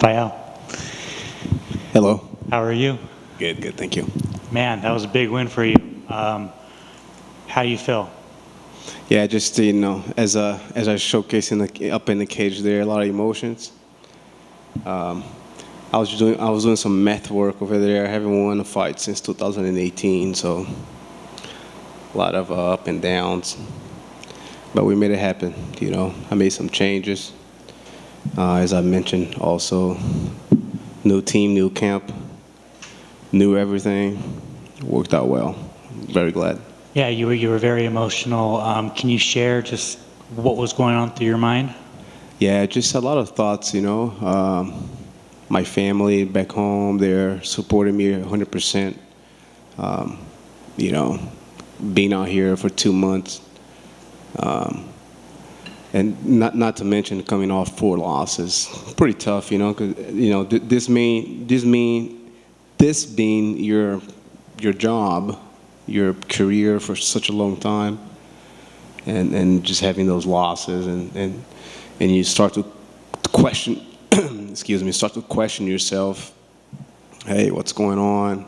Raphael, Hello. how are you? Good, thank you. Man, that was a big win for you. How do you feel? Yeah, just as I showcased up in the cage there, a lot of emotions. I was doing some math work over there. I haven't won a fight since 2018, so a lot of up and downs. But we made it happen. I made some changes. As I mentioned, also new team, new camp, new everything. Worked out well. Very glad. Yeah, you were very emotional. Can you share just what was going on through your mind? Yeah, just a lot of thoughts. My family back home, they're supporting me 100%. Um, you know, being out here for 2 months, and not to mention coming off 4 losses, pretty tough. 'Cause this being your job, your career for such a long time, and just having those losses and you start to question excuse me, start to question yourself. Hey, what's going on?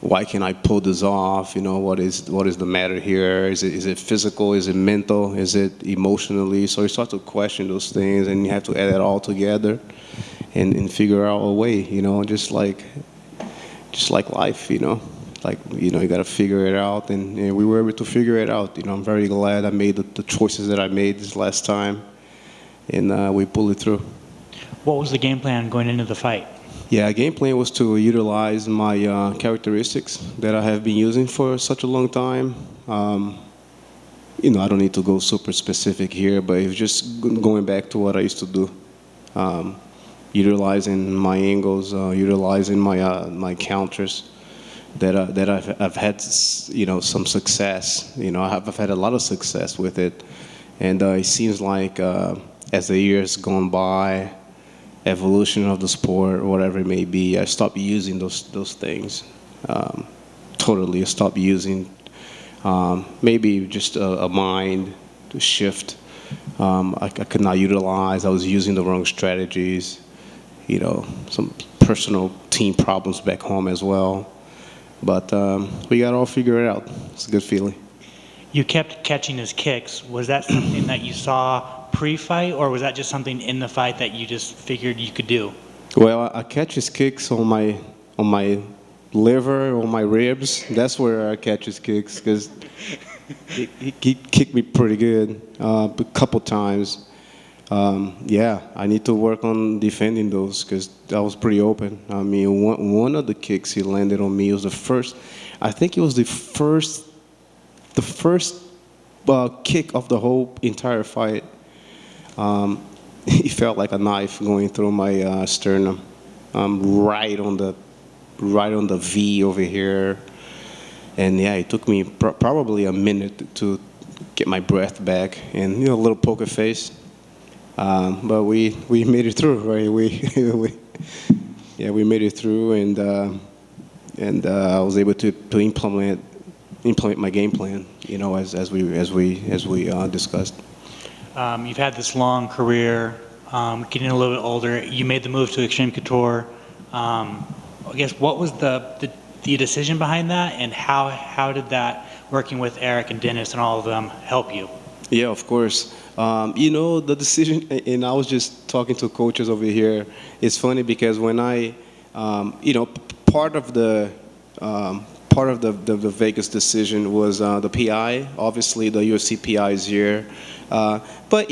Why can't I pull this off? What is the matter here? Is it physical? Is it mental? Is it emotionally? So you start to question those things, and you have to add it all together and figure out a way. Just like life. You got to figure it out, and we were able to figure it out. I'm very glad I made the choices that I made this last time, and we pulled it through. What was the game plan going into the fight? Yeah, game plan was to utilize my characteristics that I have been using for such a long time. I don't need to go super specific here, but it's just going back to what I used to do. Utilizing my angles, utilizing my counters that I've had some success. I've had a lot of success with it, and it seems like as the years gone by, evolution of the sport, whatever it may be, I stopped using those things. Totally, I stopped using. Maybe just a mind to shift. I could not utilize. I was using the wrong strategies. Some personal team problems back home as well. But we got it all figured out. It's a good feeling. You kept catching his kicks. Was that something that you saw pre-fight, or was that just something in the fight that you just figured you could do? Well, I catch his kicks on my liver, on my ribs. That's where I catch his kicks, because he kicked me pretty good a couple times. Yeah, I need to work on defending those, because I was pretty open. I mean, one of the kicks he landed on me was the first. I think it was the first kick of the whole entire fight. It felt like a knife going through my sternum, right on the V over here. And yeah, it took me probably a minute to get my breath back, and a little poker face. But we made it through, right? We made it through, and I was able to implement my game plan, as we discussed. You've had this long career, getting a little bit older. You made the move to Extreme Couture. I guess what was the decision behind that, and how did that, working with Eric and Dennis and all of them, help you? Yeah, of course. The decision, and I was just talking to coaches over here. It's funny because when part of the Vegas decision was the PI. Obviously, the UFC PI is here, but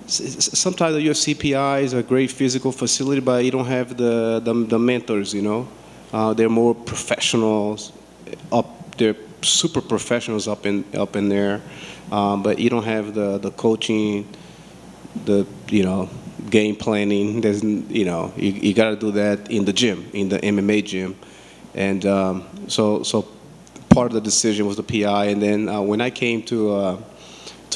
sometimes the UFC PI is a great physical facility, but you don't have the mentors. They're more professionals up. They're super professionals up in there, but you don't have the coaching, the game planning. There's you got to do that in the gym, in the MMA gym. And so part of the decision was the PI, and then when I came to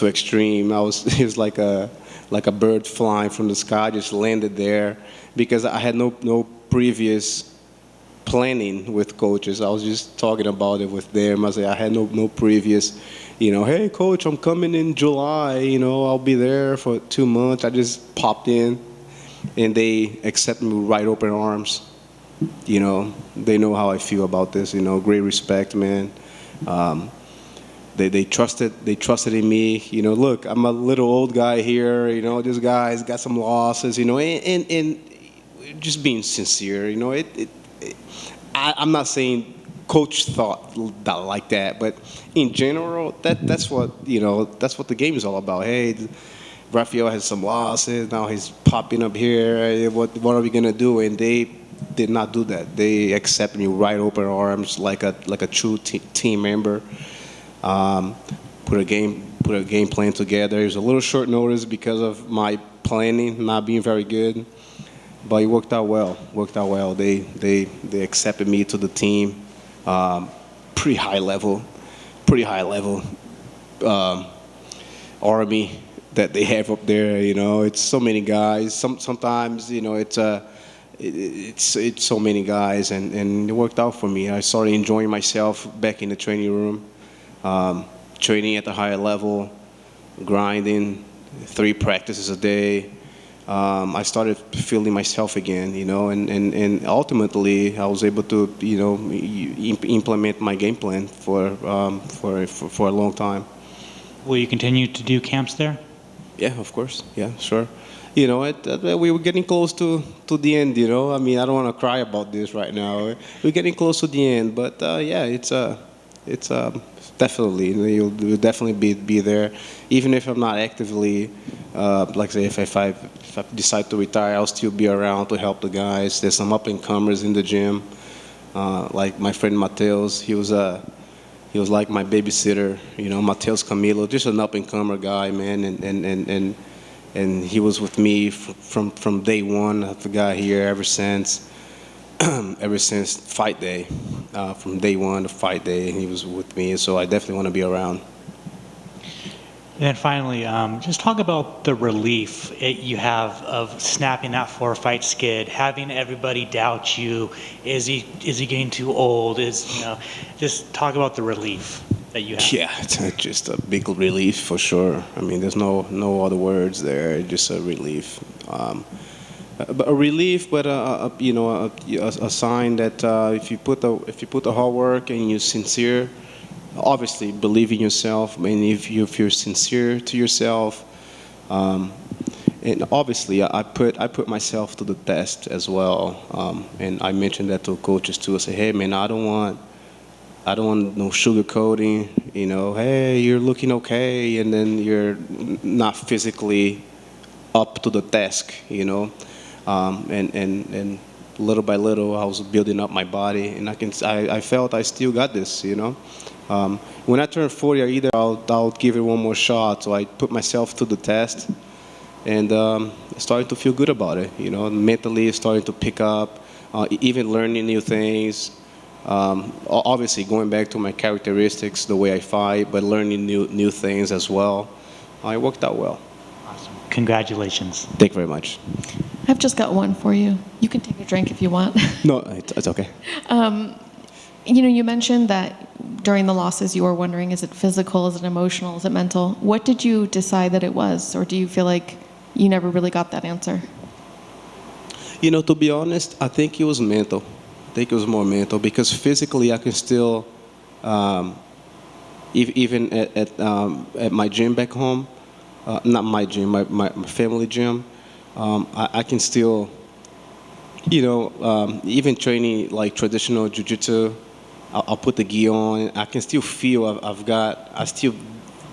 Extreme, it was like a bird flying from the sky, just landed there, because I had no previous planning with coaches. I was just talking about it with them. I had no previous, hey coach, I'm coming in July. I'll be there for 2 months. I just popped in, and they accept me with wide open arms. You know, they know how I feel about this. You know, great respect, man. Um, they trusted in me. You know, look, I'm a little old guy here. You know, this guy's got some losses. You know, and just being sincere. You know, I'm not saying coach thought that like that, but in general, that's what that's what the game is all about. Hey, Raphael has some losses. Now he's popping up here. What are we gonna do? And they did not do that. They accept me right open arms, like a true team member. Um, put a game plan together. It was a little short notice because of my planning not being very good, but it worked out well. Worked out well. They accepted me to the team. Um, pretty high level, um, army that they have up there. You know, it's so many guys. Sometimes it's so many guys, and it worked out for me. I started enjoying myself back in the training room, training at the higher level, grinding 3 practices a day. I started feeling myself again, and ultimately I was able to, implement my game plan for a long time. Will you continue to do camps there? Yeah, of course. Yeah, sure. We were getting close to the end. I mean, I don't want to cry about this right now. We're getting close to the end, but yeah, it's definitely you'll definitely be there, even if I'm not actively. Like I say, if I decide to retire, I'll still be around to help the guys. There's some up and comers in the gym, like my friend Mateus. He was like my babysitter. Mateus Camilo, just an up and comer guy, man, and he was with me from day one. I have the guy here ever since fight day, from day one to fight day, he was with me. So I definitely want to be around. And then finally, just talk about the relief you have of snapping that 4-fight skid, having everybody doubt you. Is he getting too old? Just talk about the relief that you have. Yeah, it's just a big relief for sure. I mean, there's no other words there. Just a relief. But a relief, but a sign that if you put the hard work and you're sincere, obviously believe in yourself. I mean, if you're sincere to yourself, and obviously I put myself to the test as well. And I mentioned that to coaches too. I say, hey man, I don't want no sugarcoating. Hey, you're looking okay, and then you're not physically up to the task. And little by little, I was building up my body, and I felt I still got this. When I turn 40, I'll give it one more shot. So I put myself to the test, and started to feel good about it. Mentally starting to pick up, even learning new things. Obviously, going back to my characteristics, the way I fight, but learning new things as well. It worked out well. Awesome. Congratulations. Thank you very much. I've just got one for you. You can take a drink if you want. No, it's okay. You mentioned that during the losses you were wondering, is it physical, is it emotional, is it mental? What did you decide that it was, or do you feel like you never really got that answer? To be honest, I think it was mental. I think it was more mental, because physically I can still, even at my gym back home, not my gym, my family gym, I can still, even training like traditional jiu-jitsu, I'll put the gi on. I can still feel I still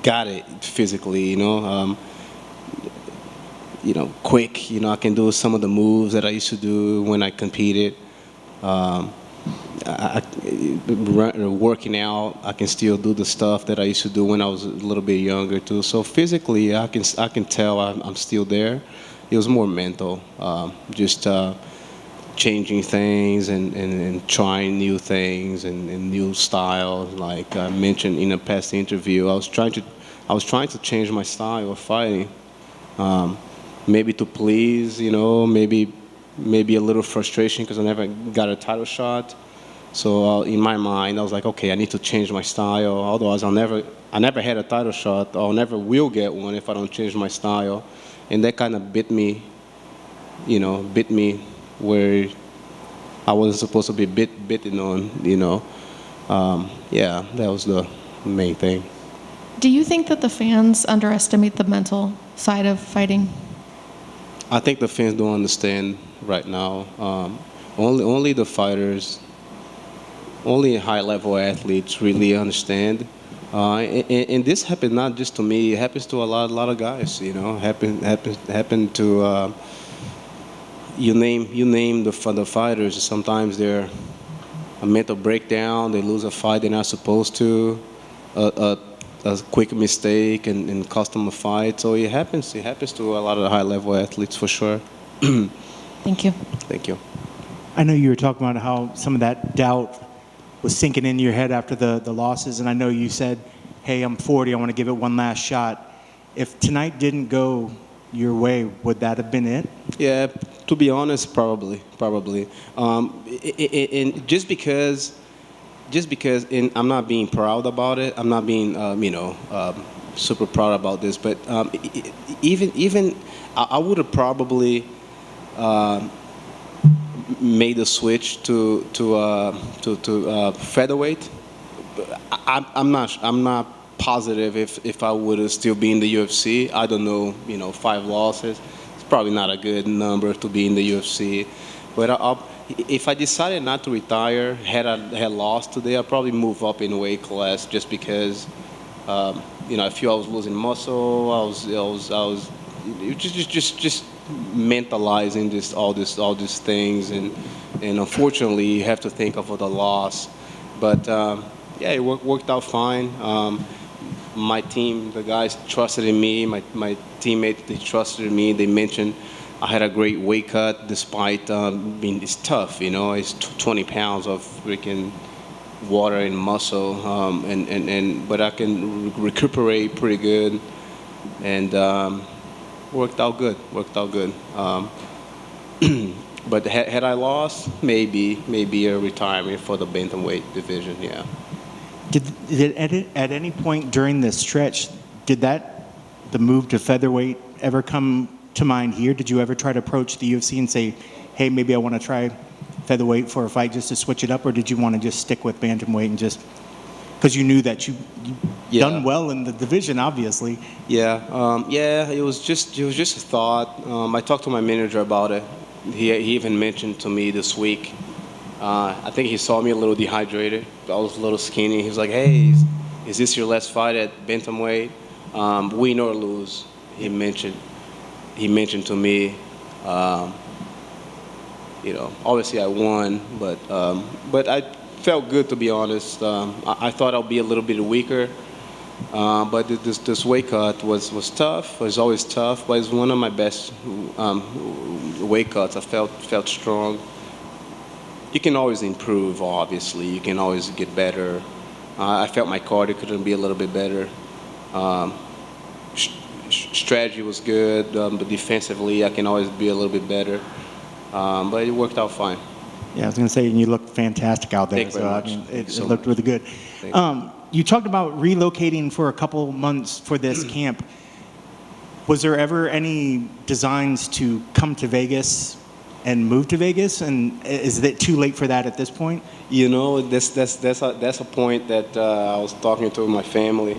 got it physically. Quick. I can do some of the moves that I used to do when I competed. Working out, I can still do the stuff that I used to do when I was a little bit younger too. So physically, I can tell I'm still there. It was more mental, just changing things and trying new things and new styles. Like I mentioned in a past interview, I was trying to change my style of fighting, maybe to please, maybe a little frustration because I never got a title shot. So in my mind, I was like, okay, I need to change my style. Otherwise, I never had a title shot. I'll never will get one if I don't change my style. And that kind of bit me bit me where I wasn't supposed to be bitten on. Yeah, that was the main thing. Do you think that the fans underestimate the mental side of fighting? I think the fans don't understand right now. Only the fighters, only high-level athletes really understand. And this happened not just to me; it happens to a lot of guys. Happen to you name the fighters. Sometimes they're a mental breakdown. They lose a fight they're not supposed to. A quick mistake and cost them a fight. So it happens. It happens to a lot of high-level athletes for sure. Thank you. Thank you. I know you were talking about how some of that doubt was sinking into your head after the losses, and I know you said, hey, I'm 40, I want to give it one last shot. If tonight didn't go your way, would that have been it? Yeah, to be honest, probably. And just because, and I'm not being proud about it. I'm not being, super proud about this. But even I would have probably made a switch to featherweight. I'm not positive if I would have still been in the UFC. I don't know. 5 losses. It's probably not a good number to be in the UFC. But if I decided not to retire, had lost today, I'd probably move up in weight class just because, I feel I was losing muscle. I was just mentalizing all these things, and unfortunately, you have to think of the loss. But yeah, it worked out fine. My team, the guys trusted in me. My teammates, they trusted in me. They mentioned I had a great weight cut despite being it's tough, it's 20 pounds of freaking water and muscle, but I can recuperate pretty good, and worked out good. But had I lost, maybe a retirement for the bantamweight division, yeah. Did at any point during this stretch, did the move to featherweight ever come to mind here? Did you ever try to approach the UFC and say, hey, maybe I want to try featherweight for a fight just to switch it up, or did you want to just stick with bantamweight and just because you knew that you done well in the division, obviously? Yeah, it was just a thought. I talked to my manager about it. He even mentioned to me this week. I think he saw me a little dehydrated. I was a little skinny. He was like, hey, is this your last fight at bantamweight? Win or lose? He mentioned to me, obviously I won, but I felt good, to be honest. I thought I'll be a little bit weaker, but this weight cut was tough. It was always tough, but it's one of my best weight cuts. I felt strong. You can always improve, obviously. You can always get better. I felt my cardio couldn't be a little bit better. Strategy was good, but defensively I can always be a little bit better. But it worked out fine. Yeah, I was going to say, and you looked fantastic out there. Thank you very much. It looked really good. You talked about relocating for a couple months for this camp. Was there ever any designs to come to Vegas and move to Vegas? And is it too late for that at this point? That's a point that I was talking to my family.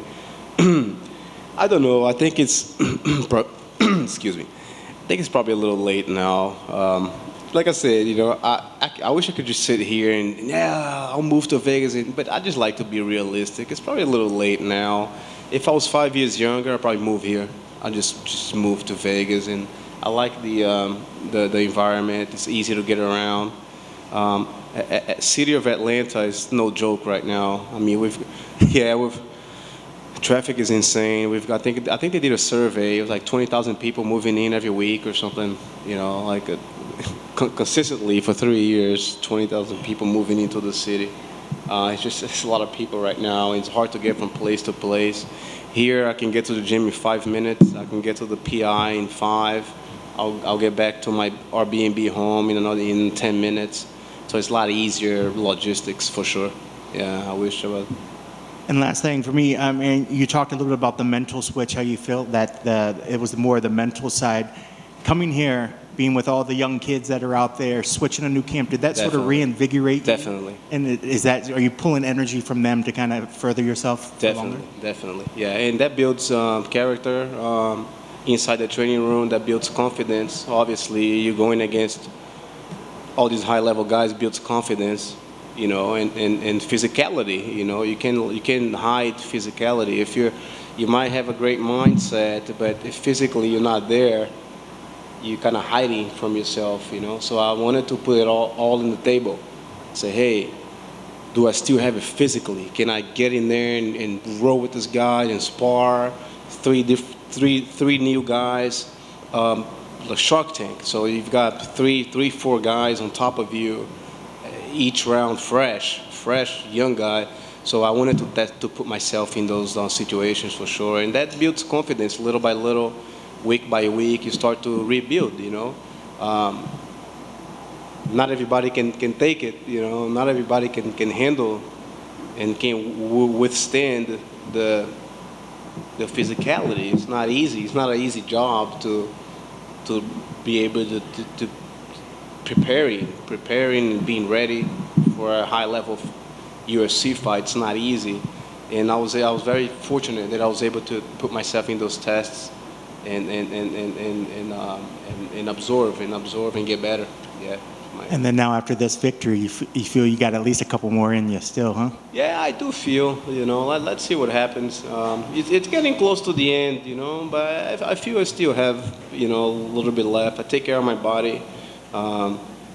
I don't know. I think it's excuse me. I think it's probably a little late now. Like I said, I wish I could just sit here and I'll move to Vegas, but I just like to be realistic. It's probably a little late now. If I was 5 years younger, I'd probably move here. I just move to Vegas, and I like the environment. It's easy to get around. City of Atlanta is no joke right now. I mean, traffic is insane. I think they did a survey. It was like 20,000 people moving in every week or something. Consistently for 3 years, 20,000 people moving into the city. It's a lot of people right now. It's hard to get from place to place. Here, I can get to the gym in 5 minutes. I can get to the PI in 5. I'll get back to my Airbnb home in 10 minutes. So it's a lot easier logistics for sure. Yeah, I wish I was. And last thing for me, I mean, you talked a little bit about the mental switch, how you felt that it was more the mental side. Coming here, being with all the young kids that are out there, switching a new camp, did that sort of Definitely. reinvigorate you? Definitely. And are you pulling energy from them to kind of further yourself for longer? Definitely. Yeah, and that builds character inside the training room. That builds confidence. Obviously, you're going against all these high-level guys. Builds confidence, you know, and physicality. You know, you can hide physicality if you might have a great mindset, but if physically you're not there, you're kind of hiding from yourself. You know, so I wanted to put it all in the table. Say, hey, do I still have it physically? Can I get in there and roll with this guy and spar? Three new guys, the Shark Tank. So you've got four guys on top of you, each round fresh, young guy. So I wanted to put myself in those situations for sure, and that builds confidence little by little, week by week. You start to rebuild. You know. Not everybody can take it, you know. Not everybody can handle and can withstand the physicality. It's not easy. It's not an easy job to be able to preparing and being ready for a high level UFC fight. It's not easy, and I was very fortunate that I was able to put myself in those tests and absorb and get better. Yeah. And then now after this victory, you feel you got at least a couple more in you still, huh? Yeah, I do feel, you know, let's see what happens. It's getting close to the end, you know, but I feel I still have, you know, a little bit left. I take care of my body.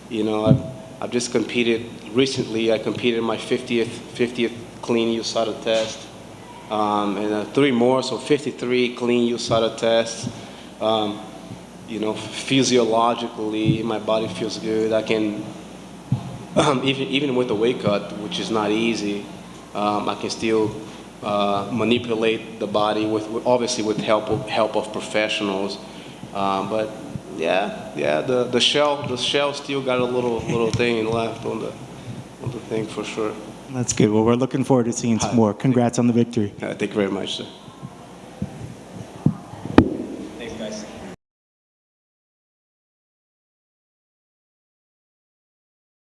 You know, I've just competed recently. I competed in my 50th clean USADA test, and 3 more, so 53 clean USADA tests. You know, physiologically, my body feels good. I can, even with the weight cut, which is not easy, I can still manipulate the body obviously with help of professionals. But yeah, the shell still got a little thing left on the thing for sure. That's good. Well, we're looking forward to seeing some more. Congrats on the victory. Thank you very much, sir.